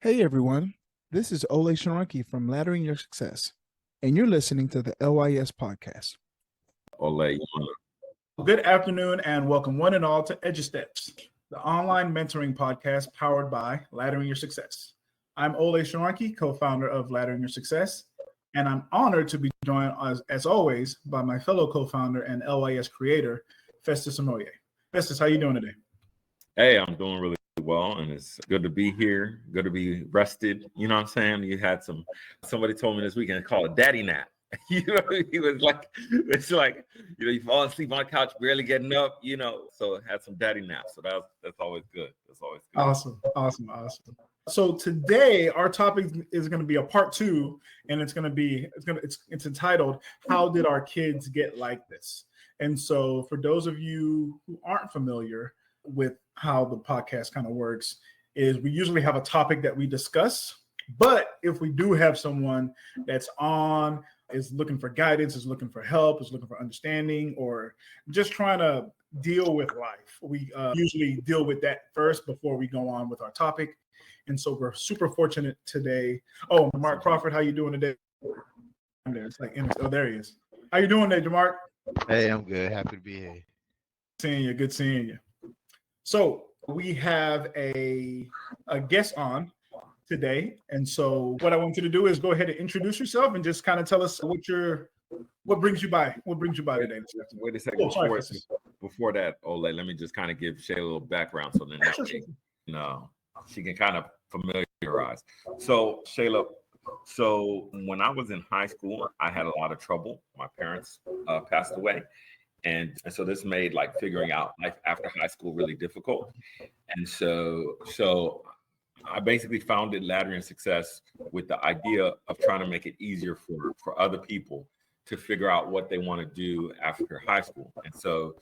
Hey everyone, this is LYS from Laddering Your Success, and you're listening to the LYS Podcast. Good afternoon and welcome one and all to EduSteps, the online mentoring podcast powered by Laddering Your Success. I'm LYS co-founder of Laddering Your Success, and I'm honored to be joined as always by my fellow co-founder and LYS creator, Festus Amoye. Festus, how you doing today? Hey, I'm doing really well, and it's good to be here, good to be rested. You know what I'm saying? You had somebody told me this weekend, call it daddy nap. He was like, it's like, you fall asleep on the couch, barely getting up, so it had some daddy naps. So that's always good. That's always good. Awesome. So today our topic is going to be a part 2, and it's entitled, How Did Our Kids Get Like This? And so for those of you who aren't familiar with how the podcast kind of works, is we usually have a topic that we discuss, but if we do have someone that's is looking for guidance, is looking for help, is looking for understanding, or just trying to deal with life, we usually deal with that first before we go on with our topic. And so we're super fortunate today. Oh, Mark Crawford, how you doing today? It's like, oh, there he is. How you doing today, Jamark? Hey, I'm good. Happy to be here. Good seeing you. So we have a guest on today, and so what I want you to do is go ahead and introduce yourself and just kind of tell us what brings you by today. Wait a second. Before that, Ole, let me just kind of give Shay a little background so then she can kind of familiarize. So Shayla, when I was in high school, I had a lot of trouble. My parents passed away. And so this made like figuring out life after high school really difficult. And so I basically founded Laddering Success with the idea of trying to make it easier for other people to figure out what they want to do after high school. And so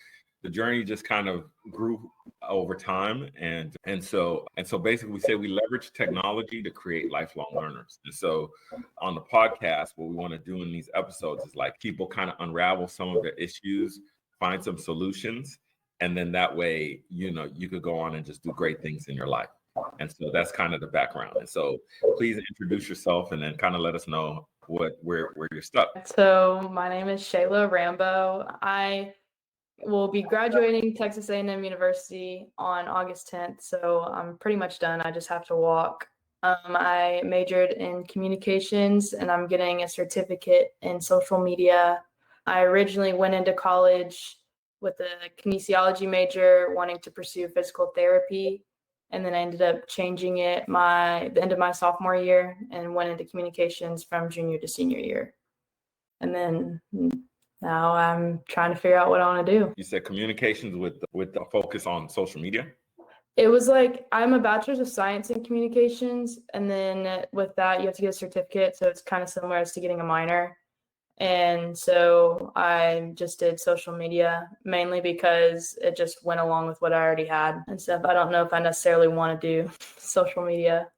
the journey just kind of grew over time. And so basically we say we leverage technology to create lifelong learners. And so on the podcast, what we want to do in these episodes is like people kind of unravel some of their issues, find some solutions, and then that way, you could go on and just do great things in your life. And so that's kind of the background. And so please introduce yourself and then kind of let us know where you're stuck. So my name is Shayla Rambo. I will be graduating Texas A&M University on August 10th. So I'm pretty much done. I just have to walk. I majored in communications and I'm getting a certificate in social media. I originally went into college with a kinesiology major, wanting to pursue physical therapy. And then I ended up changing it the end of my sophomore year and went into communications from junior to senior year. And then now I'm trying to figure out what I want to do. You said communications with the focus on social media? It was like, I'm a bachelor's of science in communications. And then with that, you have to get a certificate. So it's kind of similar as to getting a minor. And so I just did social media mainly because it just went along with what I already had and stuff. I don't know if I necessarily want to do social media.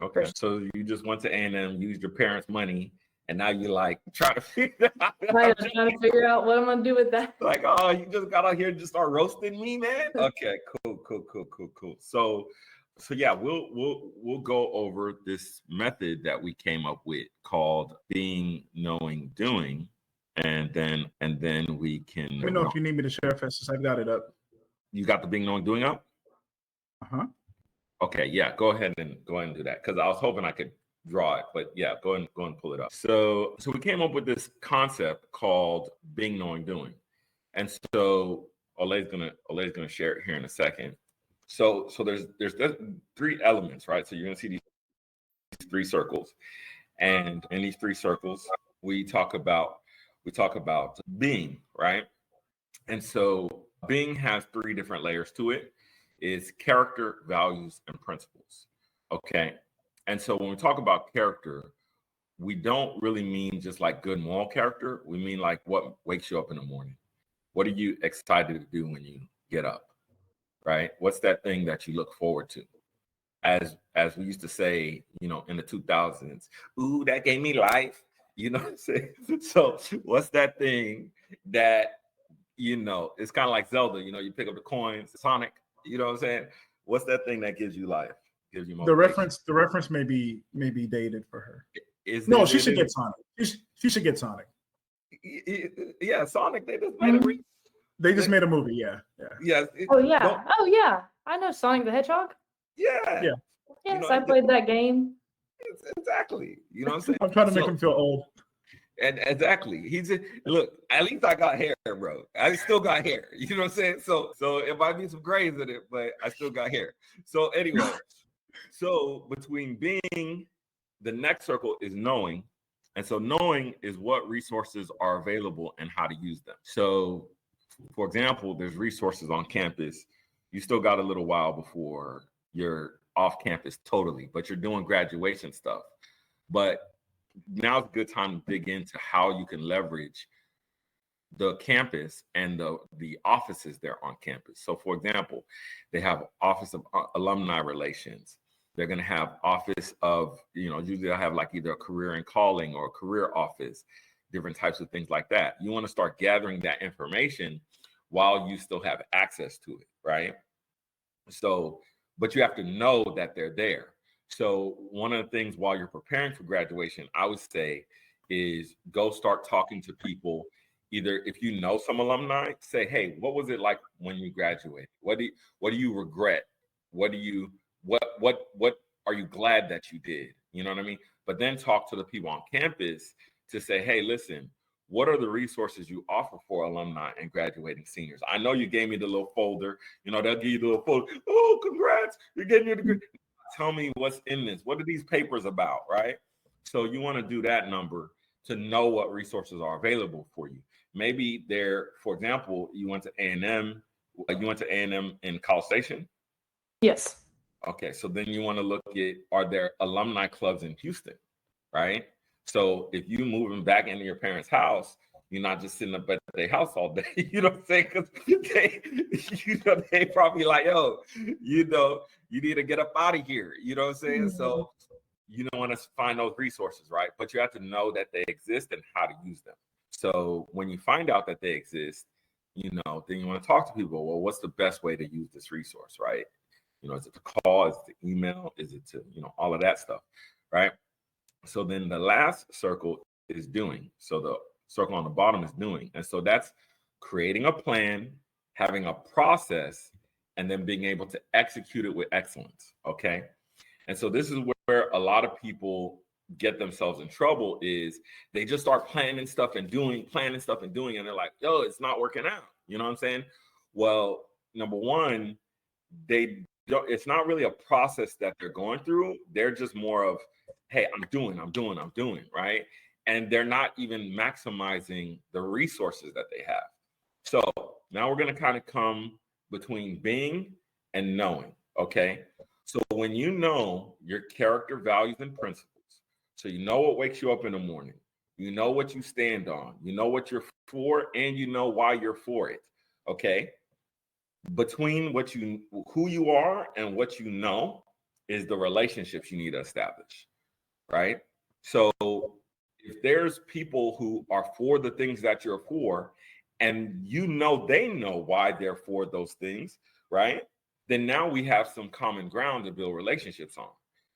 Okay, so you just went to A&M, used your parents' money, and now you're like trying to figure out. I'm trying to figure out what I'm going to do with that. Like, oh, you just got out here and just start roasting me, man? Okay, cool. So yeah, we'll go over this method that we came up with called being, knowing, doing, and then we can. Let me know if you need me to share, Festus. I've got it up. You got the being, knowing, doing up? Okay, yeah, go ahead and do that because I was hoping I could draw it, but yeah, go and pull it up. So we came up with this concept called being, knowing, doing, and so Ole's gonna share it here in a second. So there's 3 elements, right? So you're gonna see these 3 circles, and in these 3 circles, we talk about being, right? And so being has 3 different layers to it. It's character, values, and principles. Okay. And so when we talk about character, we don't really mean just like good moral character. We mean like what wakes you up in the morning. What are you excited to do when you get up? Right? What's that thing that you look forward to? As we used to say, in the 2000s, ooh, that gave me life. You know what I'm saying? So what's that thing that, it's kind of like Zelda, you pick up the coins, Sonic, you know what I'm saying? What's that thing that gives you life? gives you The motivation. reference may be dated for her. No, she should get Sonic. She should get Sonic. Yeah, Sonic. They just made a They just made a movie. Yeah. Yes. Oh yeah. I know Sonic the Hedgehog. Yeah. Yeah. Yes, I played that game. Exactly. You know what I'm saying? I'm trying to make him feel old. And exactly. Look, at least I got hair, bro. I still got hair. You know what I'm saying? So it might be some grays in it, but I still got hair. So anyway, so between being, the next circle is knowing. And so knowing is what resources are available and how to use them. So for example, there's resources on campus. You still got a little while before you're off campus totally, but you're doing graduation stuff. But now's a good time to dig into how you can leverage the campus and the offices there on campus. So for example, they have Office of Alumni Relations. They're going to have Office of, usually they'll have like either a career and calling or a career office, different types of things like that. You want to start gathering that information while you still have access to it, right? So, but you have to know that they're there. So one of the things while you're preparing for graduation, I would say is go start talking to people. Either if you know some alumni, say, hey, what was it like when you graduated? What do you regret? What are you glad that you did? You know what I mean? But then talk to the people on campus to say, hey, listen, what are the resources you offer for alumni and graduating seniors? I know you gave me the little folder. They'll give you the little folder. Oh, congrats, you're getting your degree. Tell me what's in this. What are these papers about, right? So you want to do that number to know what resources are available for you. Maybe for example, you went to A&M. You went to A&M in College Station? Yes. Okay, so then you want to look at, are there alumni clubs in Houston, right? So if you moving back into your parents' house, you're not just sitting up at their house all day. You know what I'm saying? Because they probably like, yo, you need to get up out of here. You know what I'm saying? Mm-hmm. So you don't want to find those resources, right? But you have to know that they exist and how to use them. So when you find out that they exist, then you want to talk to people. Well, what's the best way to use this resource, right? Is it to call? Is it to email? Is it to, all of that stuff, right? So then the last circle is doing. So the circle on the bottom is doing. And so that's creating a plan, having a process, and then being able to execute it with excellence, okay? And so this is where a lot of people get themselves in trouble is they just start planning stuff and doing, and they're like, yo, it's not working out. You know what I'm saying? Well, number one, it's not really a process that they're going through. They're just more of, hey, I'm doing, right? And they're not even maximizing the resources that they have. So now we're going to kind of come between being and knowing, okay? So when you know your character, values, and principles, so you know what wakes you up in the morning, you know what you stand on, you know what you're for, and you know why you're for it, okay? Between who you are and what you know is the relationships you need to establish, right? So if there's people who are for the things that you're for, and they know why they're for those things, right? Then now we have some common ground to build relationships on,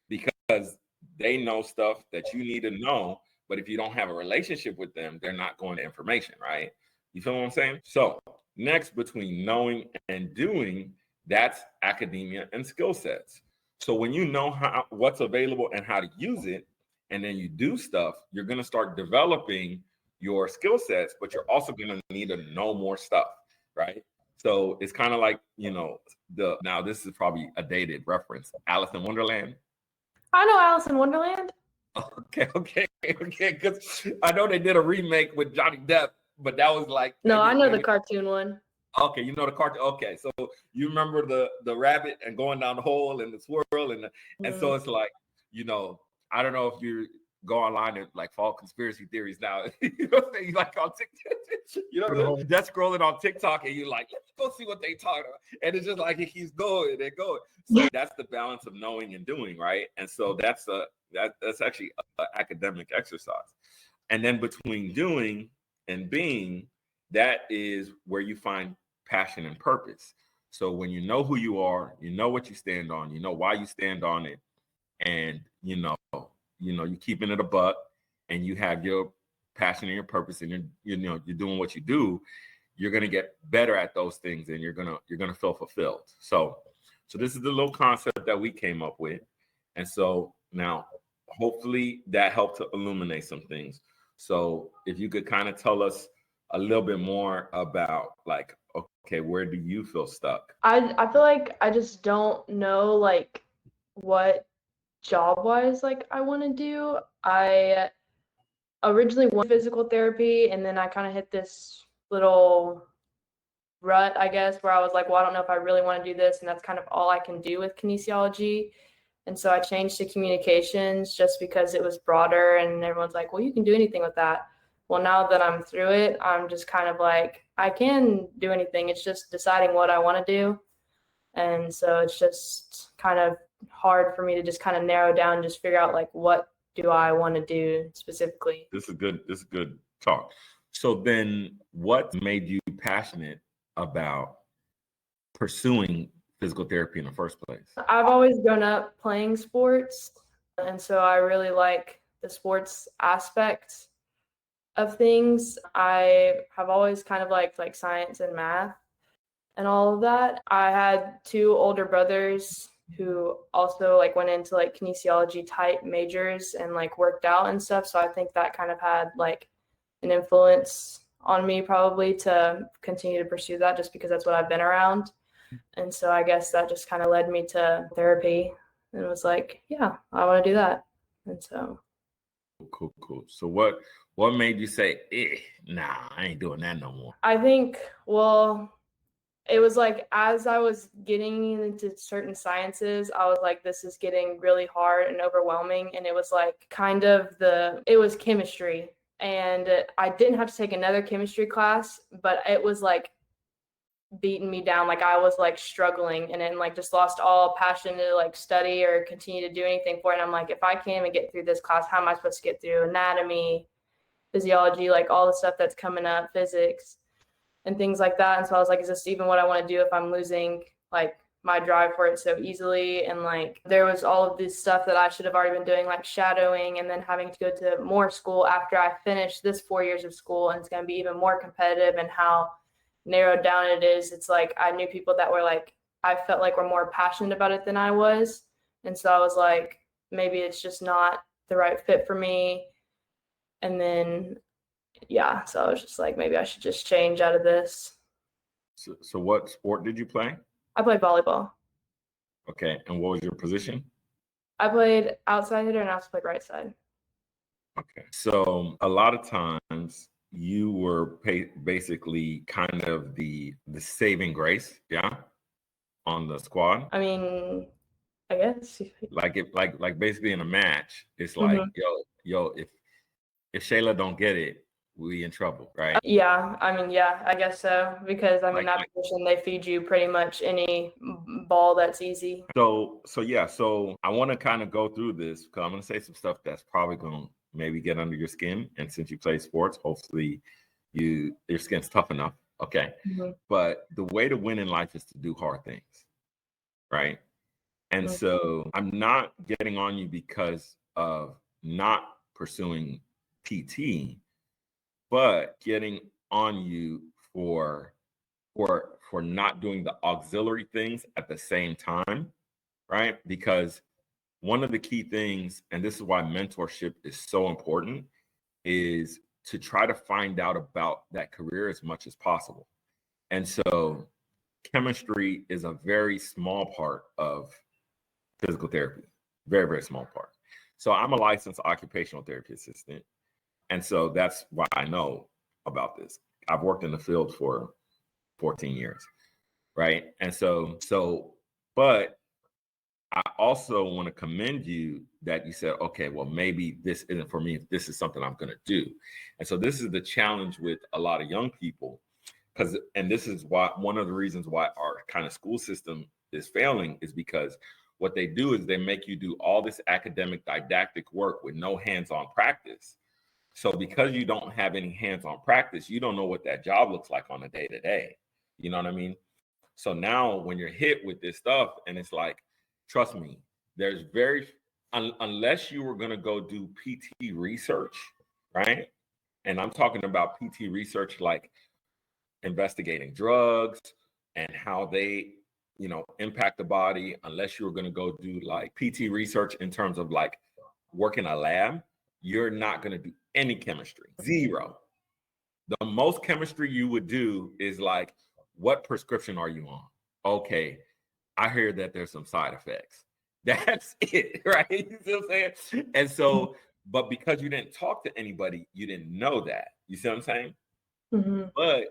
because they know stuff that you need to know, but if you don't have a relationship with them, they're not going to information, right? You feel what I'm saying? So next, between knowing and doing, that's academia and skill sets. So when you know what's available and how to use it, and then you do stuff, you're going to start developing your skill sets, but you're also going to need to know more stuff, right? So it's kind of like, now this is probably a dated reference, Alice in Wonderland. I know Alice in Wonderland. Okay. Because I know they did a remake with Johnny Depp, but that was like... No, I know the cartoon one. Okay, you know the cartoon. Okay, so you remember the rabbit and going down the hole and the swirl and so it's like, I don't know if you go online and like follow conspiracy theories now. You know what I'm saying? You like on TikTok, that's scrolling on TikTok and you're like, let's go see what they talk about. And it's just like it keeps going and going. So that's the balance of knowing and doing, right? And so that's actually an academic exercise. And then between doing and being, that is where you find passion and purpose. So when you know who you are, you know what you stand on, you know why you stand on it, and you're keeping it a buck, and you have your passion and your purpose, and you're doing what you do, you're gonna get better at those things, and you're gonna feel fulfilled. So this is the little concept that we came up with, and so now hopefully that helped to illuminate some things. So if you could kind of tell us a little bit more about, like, okay, where do you feel stuck? I feel like I just don't know like what job wise like I want to do. I originally wanted physical therapy, and then I kind of hit this little rut, I guess, where I was like, well, I don't know if I really want to do this, and that's kind of all I can do with kinesiology. And so I changed to communications just because it was broader, and everyone's like, well, you can do anything with that. Well, now that I'm through it, I'm just kind of like, I can do anything. It's just deciding what I want to do. And so it's just kind of hard for me to just kind of narrow down, just figure out like, what do I want to do specifically? This is good talk. So then what made you passionate about pursuing physical therapy in the first place? I've always grown up playing sports, and so I really like the sports aspect of things. I have always kind of liked like science and math and all of that. I had two older brothers who also like went into like kinesiology type majors and like worked out and stuff. So I think that kind of had like an influence on me probably to continue to pursue that, just because that's what I've been around. And so I guess that just kind of led me to therapy, and it was like, yeah, I want to do that. And so Cool. So what made you say, nah, I ain't doing that no more? I think, well, it was like as I was getting into certain sciences, I was like, this is getting really hard and overwhelming. And it was like it was chemistry. And I didn't have to take another chemistry class, but it was like beating me down. Like I was like struggling, and then like just lost all passion to like study or continue to do anything for it. And I'm like, if I can't even get through this class, how am I supposed to get through anatomy, physiology, like all the stuff that's coming up, physics and things like that? And so I was like, is this even what I want to do if I'm losing like my drive for it so easily? And like there was all of this stuff that I should have already been doing, like shadowing, and then having to go to more school after I finished this 4 years of school, and it's going to be even more competitive. And how narrowed down it is, it's like I knew people that were like, I felt like were more passionate about it than I was. And so I was like, maybe it's just not the right fit for me. And then yeah, so I was just like, maybe I should just change out of this. So what sport did you play? I played volleyball. Okay, and what was your position? I played outside hitter, and I also played right side. Okay, so a lot of times you were basically kind of the saving grace, yeah, on the squad. I mean, I guess. Like basically in a match, it's like, yo, if Shayla don't get it, we in trouble, right? Yeah, I mean, yeah, I guess so, because I mean, that position, they feed you pretty much any ball that's easy. So I want to kind of go through this, because I'm going to say some stuff that's probably going to maybe get under your skin. And since you play sports, hopefully your skin's tough enough. Okay. Mm-hmm. But the way to win in life is to do hard things, right? And so I'm not getting on you because of not pursuing PT, but getting on you for not doing the auxiliary things at the same time, right? Because one of the key things, and this is why mentorship is so important, is to try to find out about that career as much as possible. And so chemistry is a very small part of physical therapy, very, very small part. So I'm a licensed occupational therapy assistant. And so that's why I know about this. I've worked in the field for 14 years, right? And but I also want to commend you that you said, okay, well, maybe this isn't for me. This is something I'm going to do. And so this is the challenge with a lot of young people, and this is why one of the reasons why our kind of school system is failing is because what they do is they make you do all this academic didactic work with no hands-on practice. So because you don't have any hands-on practice, you don't know what that job looks like on a day-to-day. You know what I mean? So now when you're hit with this stuff, and it's like, trust me, there's unless you were going to go do PT research, right? And I'm talking about PT research like investigating drugs and how they, impact the body. Unless you were going to go do like PT research in terms of like work in a lab, you're not going to do any chemistry. Zero. The most chemistry you would do is like, what prescription are you on? Okay, I hear that there's some side effects. That's it, right? You see what I'm saying? And so, but because you didn't talk to anybody, you didn't know that. You see what I'm saying? Mm-hmm. But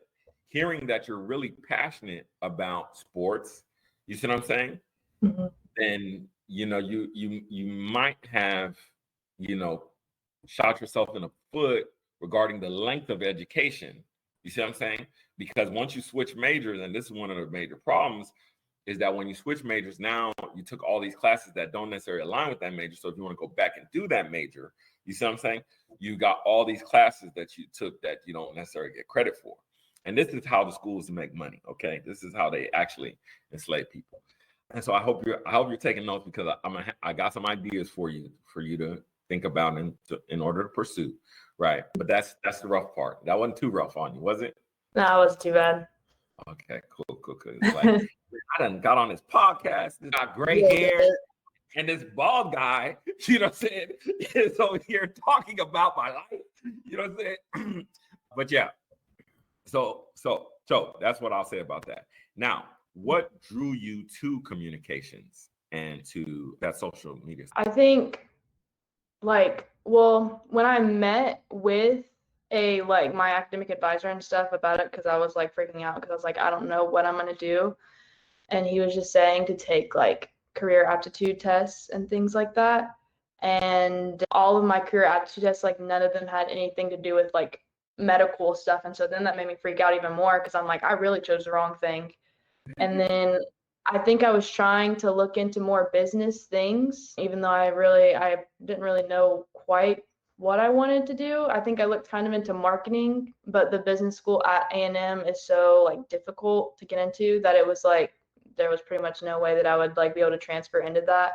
hearing that you're really passionate about sports, you see what I'm saying? Mm-hmm. Then, you might have, shot yourself in the foot regarding the length of education. You see what I'm saying? Because once you switch majors, and this is one of the major problems, is that when you switch majors, now you took all these classes that don't necessarily align with that major. So if you want to go back and do that major, you see what I'm saying? You got all these classes that you took that you don't necessarily get credit for. And this is how the schools make money. Okay, this is how they actually enslave people. And so I hope you're taking notes, because I got some ideas for you to think about in order to pursue. Right, but that's the rough part. That wasn't too rough on you, was it? No, it wasn't too bad. Okay, cool. Like, I done got on this podcast. This got gray hair, and this bald guy, you know what I'm saying, is over here talking about my life. You know what I'm saying? But yeah, so that's what I'll say about that. Now, what drew you to communications and to that social media? I think, when I met with my academic advisor and stuff about it, because I was like freaking out, because I was like, I don't know what I'm going to do. And he was just saying to take like career aptitude tests and things like that. And all of my career aptitude tests, like none of them had anything to do with like medical stuff. And so then that made me freak out even more, because I'm like, I really chose the wrong thing. And then I think I was trying to look into more business things, even though I didn't really know quite what I wanted to do. I think I looked kind of into marketing, but the business school at A&M is so like difficult to get into that it was like there was pretty much no way that I would like be able to transfer into that.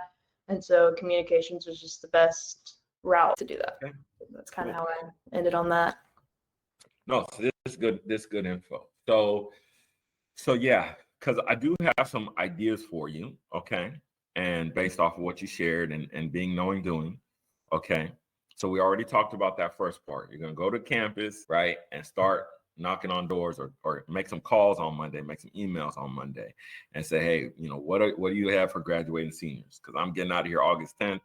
And so communications was just the best route to do that. Okay. That's kind of how I ended on that. No, so this is good. This is good info. So yeah, because I do have some ideas for you, okay? And based off of what you shared and being, knowing, doing, okay? So we already talked about that first part. You're going to go to campus, right, and start knocking on doors, or make some calls on Monday, make some emails on Monday, and say, hey, what do you have for graduating seniors? Because I'm getting out of here August 10th,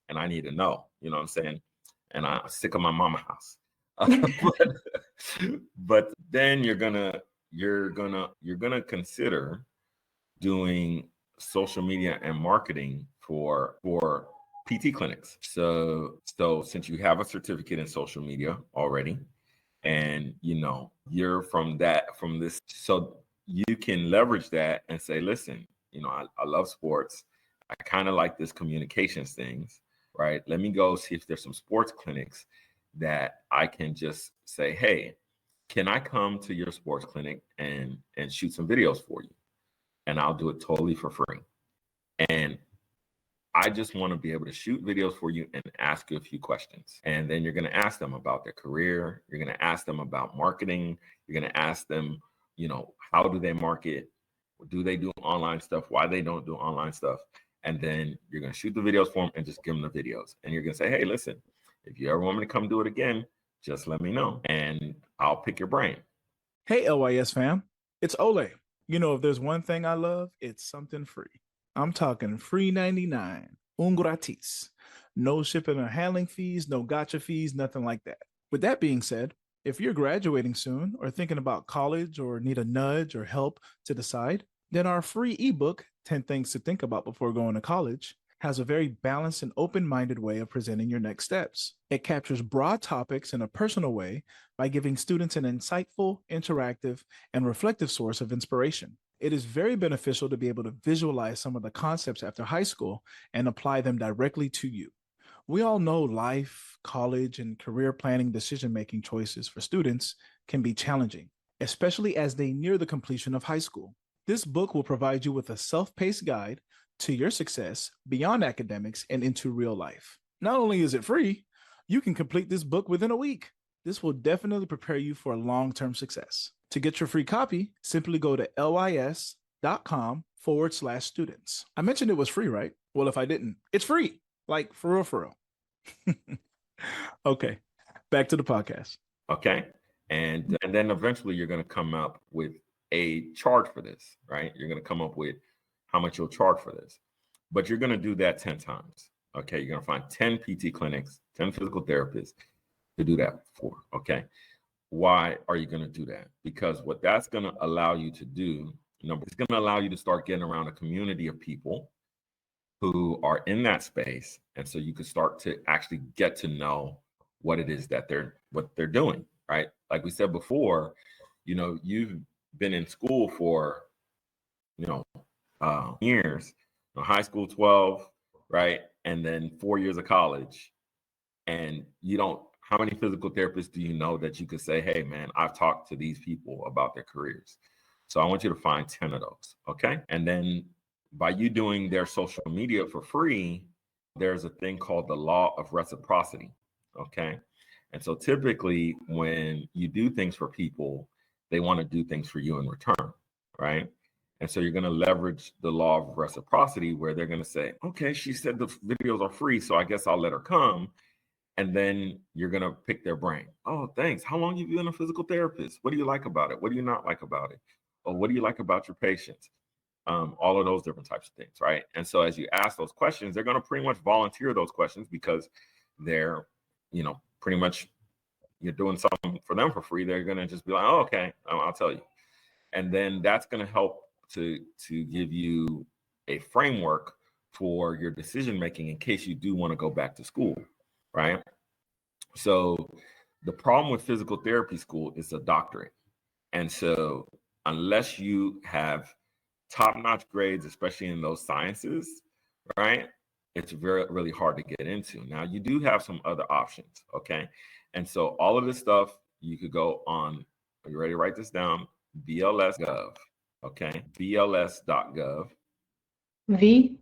and I need to know, you know what I'm saying? And I'm sick of my mama house. But then you're gonna consider doing social media and marketing for PT clinics. So since you have a certificate in social media already, and you're from this, so you can leverage that and say, listen, I love sports. I kind of like this communications things, right? Let me go see if there's some sports clinics that I can just say, hey, can I come to your sports clinic and shoot some videos for you? And I'll do it totally for free. And I just want to be able to shoot videos for you and ask you a few questions. And then you're going to ask them about their career. You're going to ask them about marketing. You're going to ask them, how do they market? Do they do online stuff? Why they don't do online stuff? And then you're going to shoot the videos for them and just give them the videos. And you're going to say, hey, listen, if you ever want me to come do it again, just let me know and I'll pick your brain. Hey, LYS fam, it's Ole. If there's one thing I love, it's something free. I'm talking free 99, un gratis. No shipping or handling fees, no gotcha fees, nothing like that. With that being said, if you're graduating soon or thinking about college or need a nudge or help to decide, then our free ebook, 10 Things to Think About Before Going to College, has a very balanced and open-minded way of presenting your next steps. It captures broad topics in a personal way by giving students an insightful, interactive, and reflective source of inspiration. It is very beneficial to be able to visualize some of the concepts after high school and apply them directly to you. We all know life, college, and career planning decision-making choices for students can be challenging, especially as they near the completion of high school. This book will provide you with a self-paced guide to your success beyond academics and into real life. Not only is it free, you can complete this book within a week. This will definitely prepare you for long-term success. To get your free copy, simply go to lys.com/students. I mentioned it was free, right? Well, if I didn't, it's free. Like for real, for real. Okay, back to the podcast. Okay. And then eventually you're going to come up with a charge for this, right? You're going to come up with how much you'll charge for this. But you're going to do that 10 times. Okay. You're going to find 10 PT clinics, 10 physical therapists to do that for. Okay. Why are you going to do that? Because what that's going to allow you to do, it's going to allow you to start getting around a community of people who are in that space. And so you can start to actually get to know what it is that they're doing, right? Like we said before, you've been in school for, years, high school 12, right? And then 4 years of college. And how many physical therapists do you know that you could say, hey, man, I've talked to these people about their careers. So I want you to find 10 of those, okay? And then by you doing their social media for free, there's a thing called the law of reciprocity, okay? And so typically when you do things for people, they want to do things for you in return, right? And so you're going to leverage the law of reciprocity where they're going to say, okay, she said the videos are free, so I guess I'll let her come. And then you're going to pick their brain. Oh, thanks. How long have you been a physical therapist? What do you like about it? What do you not like about it? Or what do you like about your patients? All of those different types of things, right? And so as you ask those questions, they're going to pretty much volunteer those questions because they're, pretty much you're doing something for them for free. They're going to just be like, oh, okay, I'll tell you. And then that's going to help to give you a framework for your decision making in case you do want to go back to school, right? So the problem with physical therapy school is a doctorate. And so unless you have top-notch grades, especially in those sciences, right, it's really hard to get into. Now, you do have some other options, okay? And so all of this stuff, you could go on, are you ready to write this down? BLS.gov, okay? BLS.gov. V?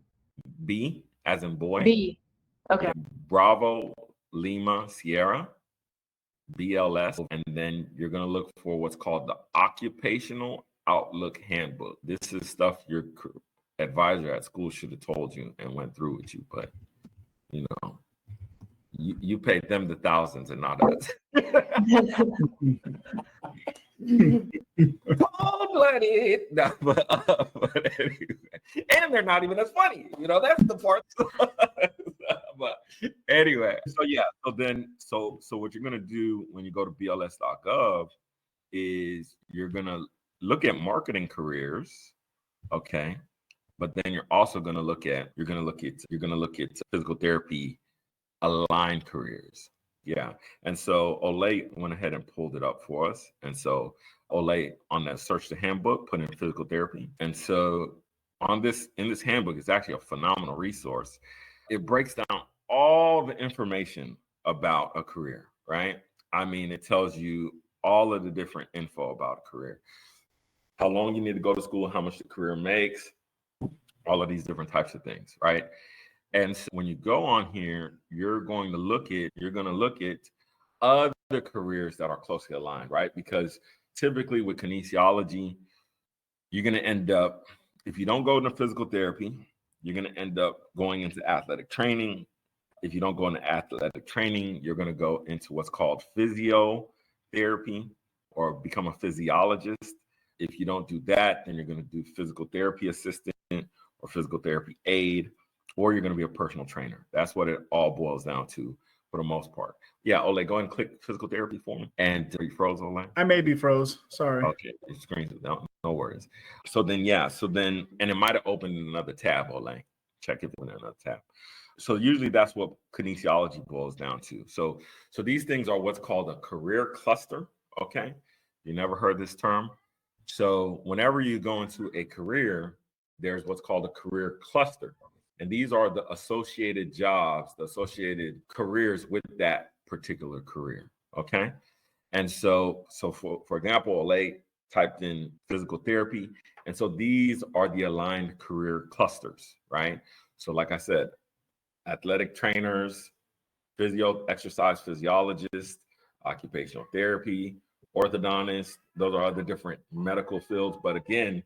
B as in boy. B. Okay. Yeah, Bravo, Lima, Sierra, BLS. And then you're going to look for what's called the Occupational Outlook Handbook. This is stuff your advisor at school should have told you and went through with you, but you paid them the thousands and not us. Cold-blooded. No, but anyway. And they're not even as funny. That's the part. But anyway, so what you're gonna do when you go to BLS.gov is you're gonna look at marketing careers, okay? But then you're also gonna look at physical therapy aligned careers. Yeah. And so Olay went ahead and pulled it up for us. And so Olay on that search the handbook, put in physical therapy. And so in this handbook, it's actually a phenomenal resource. It breaks down all the information about a career, right? I mean, it tells you all of the different info about a career, how long you need to go to school, how much the career makes, all of these different types of things, right? And so when you go on here, you're going to look at other careers that are closely aligned, right? Because typically with kinesiology, you're going to end up, if you don't go into physical therapy, you're going to end up going into athletic training. If you don't go into athletic training, you're going to go into what's called physiotherapy or become a physiologist. If you don't do that, then you're going to do physical therapy assistant or physical therapy aide, or you're going to be a personal trainer. That's what it all boils down to for the most part. Yeah, Ole, go ahead and click physical therapy for me. And are you froze, Ole? I may be froze. Sorry. Okay, your screen's down. No worries. And it might have opened another tab, Ole. Check if it's in another tab. So usually that's what kinesiology boils down to. So these things are what's called a career cluster, okay? You never heard this term? So whenever you go into a career, there's what's called a career cluster. And these are the associated jobs, the associated careers with that particular career, okay? And so for example, Olay typed in physical therapy. And so these are the aligned career clusters, right? So like I said, athletic trainers, exercise physiologists, occupational therapy, orthodontists, those are other different medical fields. But again,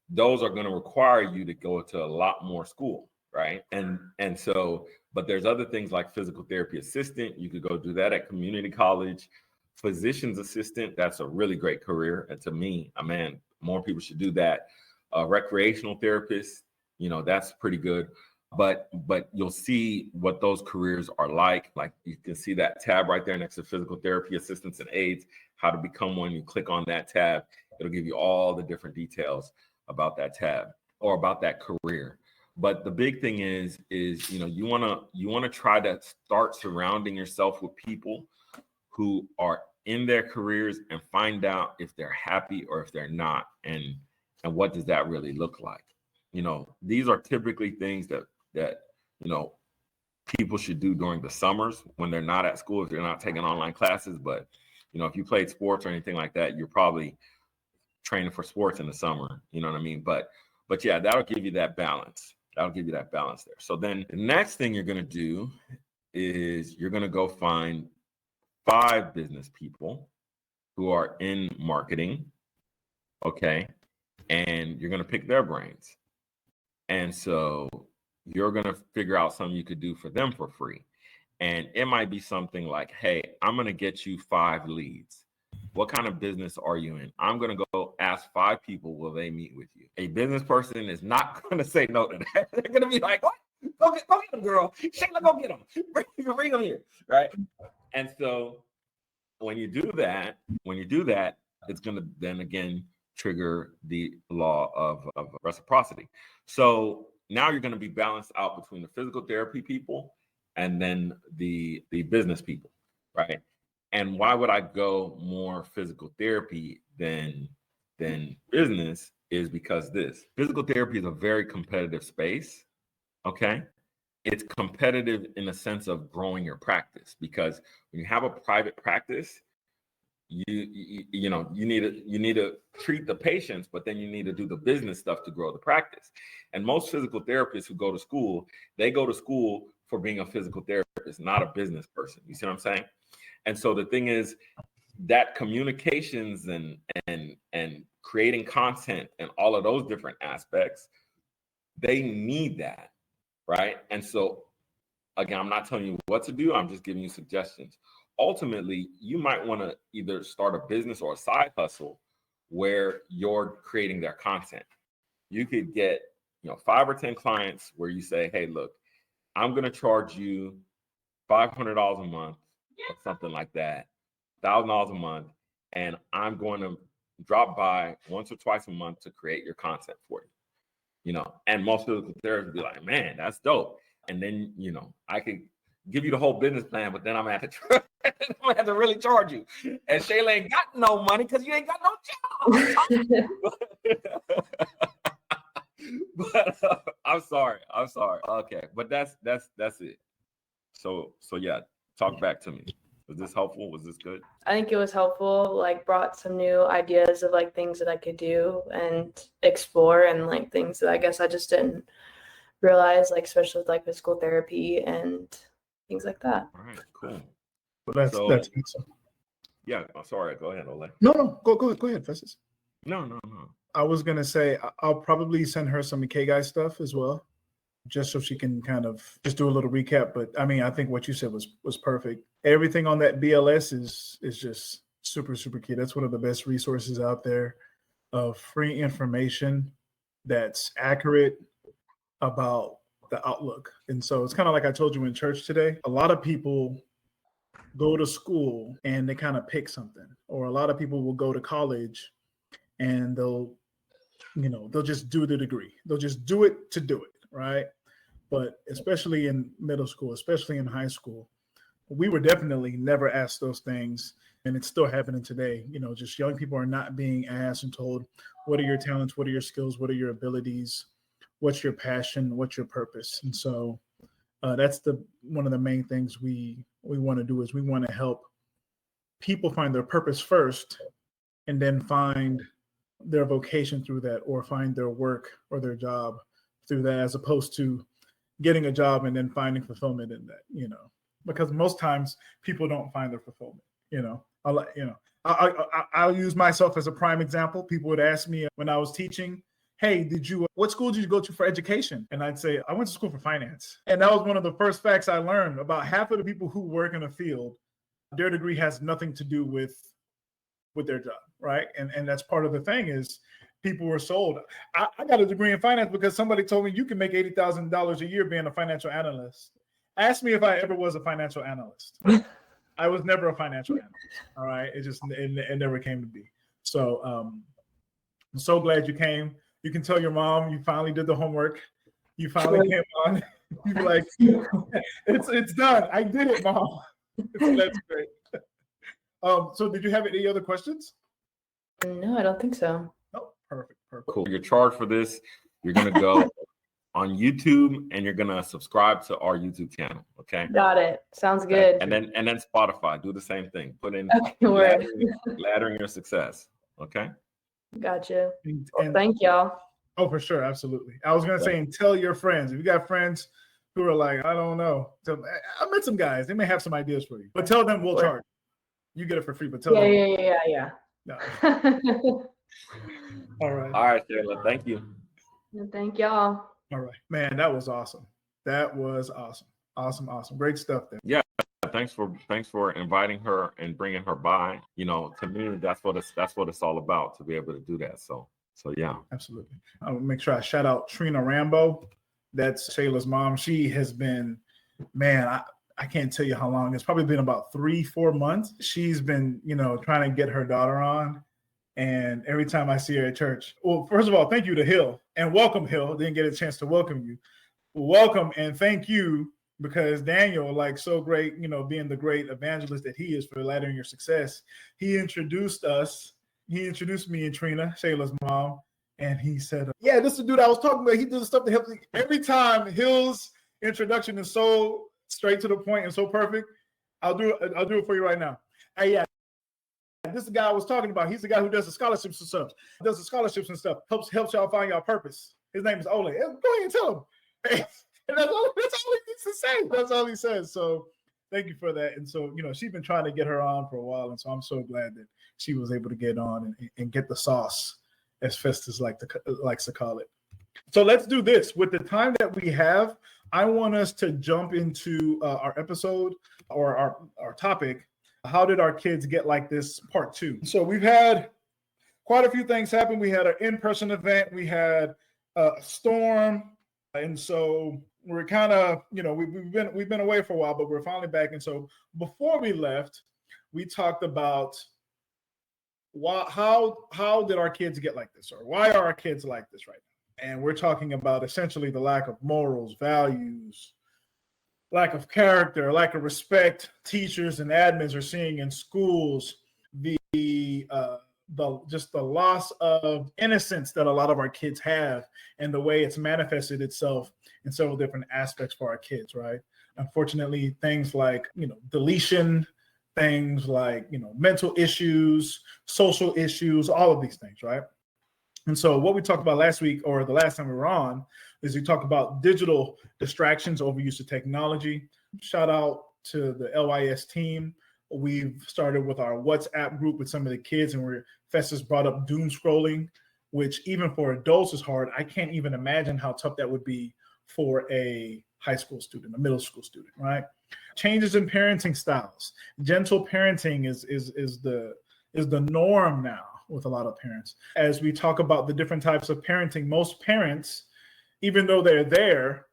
those are going to require you to go to a lot more school, right? And so, but there's other things like physical therapy assistant. You could go do that at community college. Physician's assistant, that's a really great career. And to me, man, more people should do that. Recreational therapist, that's pretty good. But you'll see what those careers are like. Like you can see that tab right there next to physical therapy assistants and aides, how to become one. You click on that tab, it'll give you all the different details about that tab or about that career. But the big thing is you want to try to start surrounding yourself with people who are in their careers and find out if they're happy or if they're not, and what does that really look like. These are typically things that people should do during the summers when they're not at school, if they're not taking online classes. But if you played sports or anything like that, you're probably training for sports in the summer, you know what I mean? But yeah, that'll give you that balance. There. So then the next thing you're going to do is you're going to go find 5 business people who are in marketing, okay? And you're going to pick their brains. And so you're going to figure out something you could do for them for free. And it might be something like, hey, I'm going to get you 5 leads. What kind of business are you in? I'm going to go ask 5 people, will they meet with you? A business person is not going to say no to that. They're going to be like, what? Go get them, girl. Shayla, go get them. Bring them here, right? And so when you do that, it's going to then again trigger the law of reciprocity. So now you're going to be balanced out between the physical therapy people and then the business people, right? And why would I go more physical therapy than business is because this physical therapy is a very competitive space, okay? It's competitive in the sense of growing your practice, because when you have a private practice, you need to treat the patients, but then you need to do the business stuff to grow the practice. And most physical therapists who go to school, they go to school for being a physical therapist, not a business person. You see what I'm saying? And so the thing is that communications and creating content and all of those different aspects, they need that, right? And so again, I'm not telling you what to do. I'm just giving you suggestions. Ultimately, you might want to either start a business or a side hustle where you're creating their content. You could get, 5 or 10 clients where you say, hey, look, I'm going to charge you $500 a month or something like that, $1,000 a month, and I'm going to drop by once or twice a month to create your content for you. And most physical therapists would be like, man, that's dope. And then, I could give you the whole business plan, but then I'm gonna have to really charge you. And Shayla ain't got no money because you ain't got no job. But I'm sorry. Okay, but that's it. So yeah, talk back to me. Was this helpful? Was this good? I think it was helpful, brought some new ideas of things that I could do and explore, and things that I guess I just didn't realize, especially with physical therapy and things like that. All right, cool. Well, that's awesome. Yeah, I'm sorry. Go ahead, Ole. No, go ahead, Festus. No. I was gonna say I'll probably send her some K guy stuff as well, just so she can kind of just do a little recap. But I mean, I think what you said was perfect. Everything on that BLS is just super, super key. That's one of the best resources out there of free information that's accurate about the outlook. And so it's kind of like I told you in church today. A lot of people go to school and they kind of pick something, or a lot of people will go to college and they'll just do the degree. They'll just do it to do it, right? But especially in middle school, especially in high school, we were definitely never asked those things. And it's still happening today. Just young people are not being asked and told, what are your talents? What are your skills? What are your abilities? What's your passion? What's your purpose? And so that's one of the main things we want to do is we want to help people find their purpose first, and then find their vocation through that, or find their work or their job through that, as opposed to getting a job and then finding fulfillment in that, because most times people don't find their fulfillment. I'll use myself as a prime example. People would ask me when I was teaching, hey, what school did you go to for education? And I'd say, I went to school for finance. And that was one of the first facts I learned. About half of the people who work in a field, their degree has nothing to do with their job, right? And that's part of the thing is people were sold. I got a degree in finance because somebody told me you can make $80,000 a year being a financial analyst. Ask me if I ever was a financial analyst. I was never a financial analyst. All right. It never came to be. So I'm so glad you came. You can tell your mom you finally did the homework. You finally came on. You're like, it's done. I did it, Mom. So that's great. So did you have any other questions? No, I don't think so. Oh, perfect. Cool. You're charged for this. You're going to go on YouTube and you're going to subscribe to our YouTube channel. Okay. Got it. Sounds good. And then Spotify, do the same thing. Put in Word. laddering your success. Okay. Gotcha. Well, thank y'all. Oh, for sure. Absolutely. I was going to say, and tell your friends, if you got friends who are like, I don't know. So I met some guys, they may have some ideas for you, but tell them we'll charge. You get it for free, but tell them. Yeah. No. All right. All right, Shayla. Thank you. Thank y'all. All right, man. That was awesome. That was awesome. Awesome. Great stuff there. Yeah. Thanks for inviting her and bringing her by. To me, that's what it's all about, to be able to do that. So yeah. Absolutely. I'll make sure I shout out Trina Rambo. That's Shayla's mom. She has been, man, I can't tell you how long. It's probably been about 3-4 months. She's been, trying to get her daughter on. And every time I see her at church, well, first of all, thank you to Hill, and welcome, Hill. Didn't get a chance to welcome you. Welcome and thank you, because Daniel, so great, being the great evangelist that he is for laddering your success. He introduced us. He introduced me and Trina, Shayla's mom. And he said, yeah, this is the dude I was talking about. He did the stuff to help. Every time Hill's introduction is so straight to the point and so perfect, I'll do it for you right now. Hey, yeah. This is the guy I was talking about. He's the guy who does the scholarships and stuff. Helps y'all find y'all purpose. His name is Ole. Go ahead and tell him. And that's all he needs to say. That's all he says. So thank you for that. And so, she's been trying to get her on for a while. And so I'm so glad that she was able to get on and get the sauce, as Festus likes to call it. So let's do this. With the time that we have, I want us to jump into our episode, or our topic. How did our kids get like this, part 2? So we've had quite a few things happen. We had an in-person event. We had a storm. And so we're kind of, we've been away for a while, but we're finally back. And so before we left, we talked about how did our kids get like this, or why are our kids like this right now? And we're talking about essentially the lack of morals, values, lack of character, lack of respect teachers and admins are seeing in schools, the loss of innocence that a lot of our kids have, and the way it's manifested itself in several different aspects for our kids, right? Unfortunately, things like, deletion, things like, mental issues, social issues, all of these things, right? And so what we talked about last week, or the last time we were on, is we talked about digital distractions, overuse of technology. Shout out to the LYS team. We've started with our WhatsApp group with some of the kids, and Festus brought up doom scrolling, which even for adults is hard. I can't even imagine how tough that would be for a high school student, a middle school student, right? Changes in parenting styles. Gentle parenting is the norm now with a lot of parents. As we talk about the different types of parenting, most parents, even though they're there,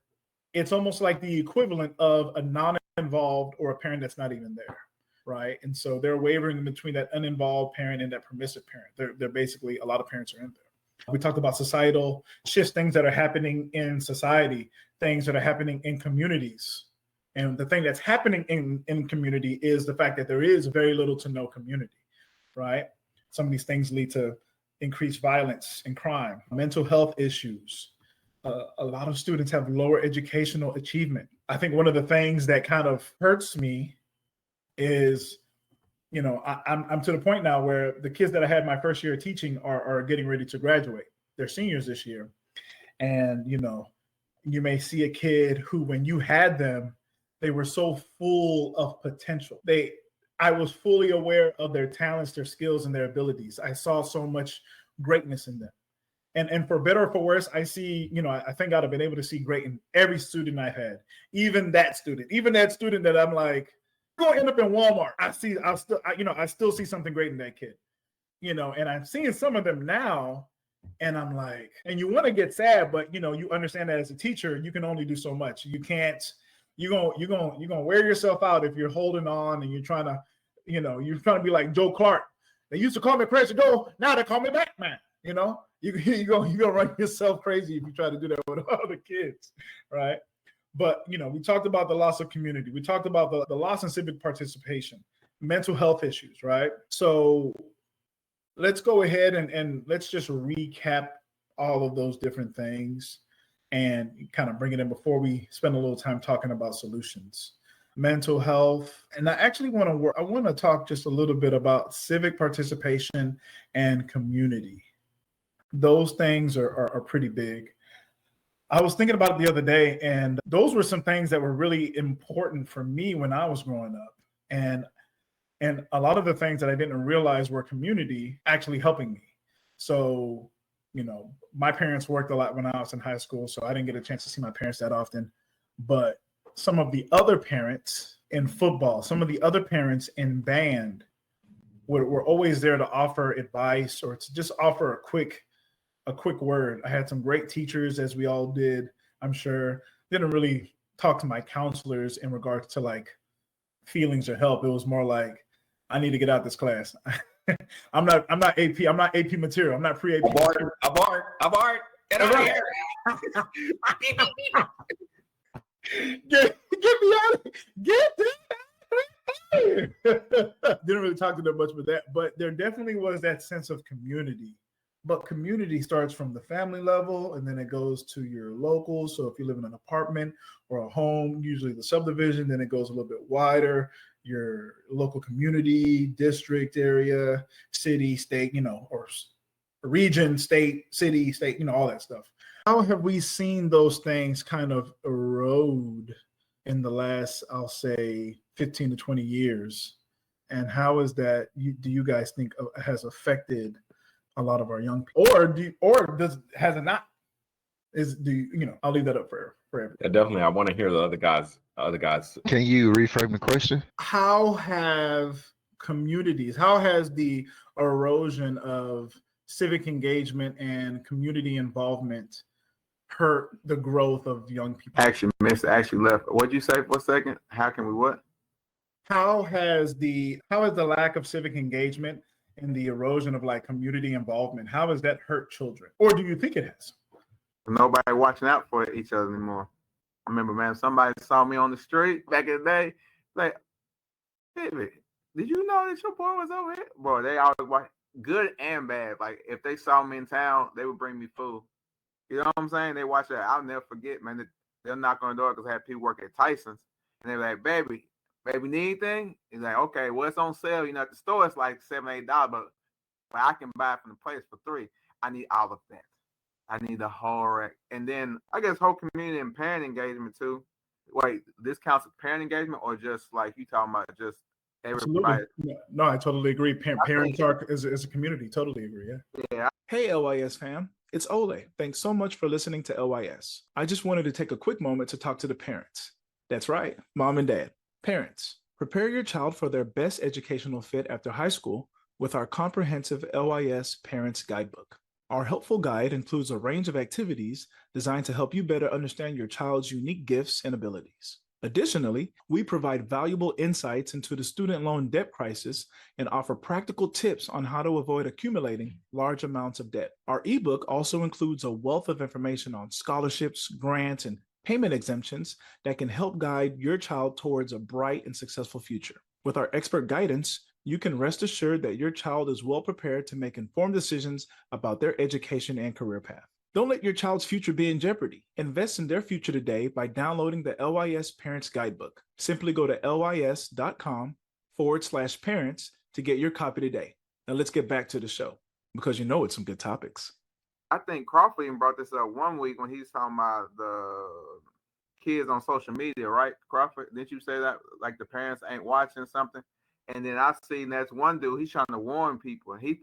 it's almost like the equivalent of a non-involved or a parent that's not even there, right? And so they're wavering between that uninvolved parent and that permissive parent. They're basically, a lot of parents are in there. We talked about societal shifts, things that are happening in society, things that are happening in communities. And the thing that's happening in community is the fact that there is very little to no community, right? Some of these things lead to increased violence and crime, mental health issues. A lot of students have lower educational achievement. I think one of the things that kind of hurts me is I'm to the point now where the kids that I had my first year of teaching are getting ready to graduate. They're seniors this year. And, you may see a kid who, when you had them, they were so full of potential. I was fully aware of their talents, their skills, and their abilities. I saw so much greatness in them. And for better or for worse, I see, I thank God I've been able to see great in every student I've had. Even that student that I'm like, going to end up in Walmart. I still see something great in that kid, and I'm seeing some of them now, and I'm like, and you want to get sad, but you understand that as a teacher, you can only do so much. You can't, you're gonna wear yourself out if you're holding on and you're trying to be like Joe Clark. They used to call me Crazy Joe, now they call me Batman. You're gonna run yourself crazy if you try to do that with other kids, right? But, we talked about the loss of community. We talked about the loss in civic participation, mental health issues, right? So let's go ahead and let's just recap all of those different things and kind of bring it in before we spend a little time talking about solutions. Mental health. And I actually want to talk just a little bit about civic participation and community. Those things are pretty big. I was thinking about it the other day, and those were some things that were really important for me when I was growing up. And a lot of the things that I didn't realize were community actually helping me. So, my parents worked a lot when I was in high school, so I didn't get a chance to see my parents that often. But some of the other parents in football, some of the other parents in band were always there to offer advice or to just offer a quick word. I had some great teachers, as we all did, I'm sure. Didn't really talk to my counselors in regards to like feelings or help. It was more like, I need to get out this class. I'm not AP. I'm not AP material. I'm not pre-AP. Abort. Get out of here. Get me out. Get this. Didn't really talk to them much with that, but there definitely was that sense of community. But community starts from the family level, and then it goes to your local. So if you live in an apartment or a home, usually the subdivision, then it goes a little bit wider, your local community, district area, city, state, or region, state, city, state, all that stuff. How have we seen those things kind of erode in the last, I'll say, 15 to 20 years? And how is that, do you guys think has affected a lot of our young people, has it not? I'll leave that up for everyone. Yeah, definitely. I want to hear the other guys. Can you reframe the question? How has the erosion of civic engagement and community involvement hurt the growth of young people? Actually, Miss actually left. What'd you say for a second? How can we what? How has the lack of civic engagement and the erosion of like community involvement, how has that hurt children? Or do you think it has? Nobody watching out for each other anymore. I remember, man, somebody saw me on the street back in the day, like, David, did you know that your boy was over here? Boy, they always watch, good and bad. Like, if they saw me in town, they would bring me food. You know what I'm saying? They watch that. I'll never forget, man. They'll knock on the door because I had people work at Tyson's. And they're like, baby, need anything? He's like, okay, well, it's on sale. At the store, it's like $7, $8, but I can buy it from the place for $3. I need all of that. I need the whole rack. And then I guess whole community and parent engagement too. Wait, this counts as parent engagement or just like you talking about just everybody? Yeah. No, I totally agree. Parents are as a community. Totally agree. Yeah. Hey, LYS fam. It's Ole. Thanks so much for listening to LYS. I just wanted to take a quick moment to talk to the parents. That's right, mom and dad. Parents, prepare your child for their best educational fit after high school with our comprehensive LYS Parents Guidebook. Our helpful guide includes a range of activities designed to help you better understand your child's unique gifts and abilities. Additionally, we provide valuable insights into the student loan debt crisis and offer practical tips on how to avoid accumulating large amounts of debt. Our ebook also includes a wealth of information on scholarships, grants, and payment exemptions that can help guide your child towards a bright and successful future. With our expert guidance, you can rest assured that your child is well prepared to make informed decisions about their education and career path. Don't let your child's future be in jeopardy. Invest in their future today by downloading the LYS Parents Guidebook. Simply go to lys.com/parents to get your copy today. Now let's get back to the show because you know it's some good topics. I think Crawford even brought this up one week when he was talking about the kids on social media, right? Crawford, didn't you say that like the parents ain't watching something? And then I seen that's one dude, he's trying to warn people, and he's